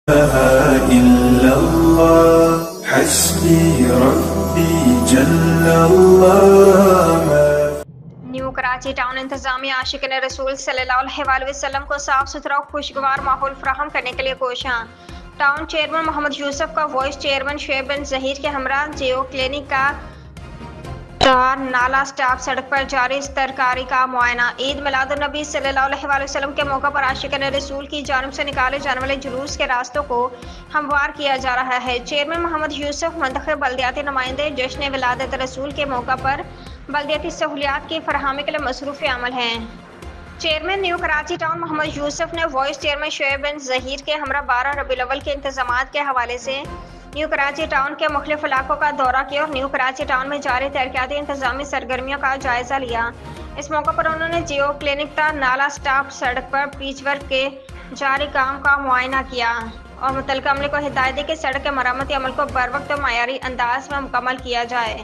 إلا الله حسبي ربي جل الله نیو کراچی ٹاؤن انتظامیہ عاشقین رسول صلی اللہ علیہ وسلم کو صاف ستھرا اور خوشگوار ماحول فراہم کرنے کے لیے کوشاں۔ ٹاؤن چیئرمین محمد یوسف کا وائس چیئرمین شعیب بن ظہیر کے ہمراہ جیو کلینک کا نالا سٹاپ سڑک پر جاری ترکاری کا معائنہ۔ عید میلاد النبی صلی اللہ علیہ وسلم کے موقع پر عاشقین رسول کی جانب سے نکالے جانے والے جلوس کے راستوں کو ہموار کیا جا رہا ہے۔ چیئرمین محمد یوسف منتخب بلدیاتی نمائندے جشن ولادت رسول کے موقع پر بلدیاتی سہولیات کی فراہمی کے لیے مصروف عمل ہیں۔ چیئرمین نیو کراچی ٹاؤن محمد یوسف نے وائس چیئرمین شعیب بن ظہیر کے ہمراہ 12 ربیع الاول کے انتظامات کے حوالے سے نیو کراچی ٹاؤن کے مختلف علاقوں کا دورہ کیا اور نیو کراچی ٹاؤن میں جاری ترقیاتی انتظامی سرگرمیوں کا جائزہ لیا۔ اس موقع پر انہوں نے جیو کلینک تا نالا سٹاپ سڑک پر پیچ ورک کے جاری کام کا معائنہ کیا اور متعلقہ عملے کو ہدایت دی کہ سڑک کے مرمتی عمل کو بروقت و معیاری انداز میں مکمل کیا جائے۔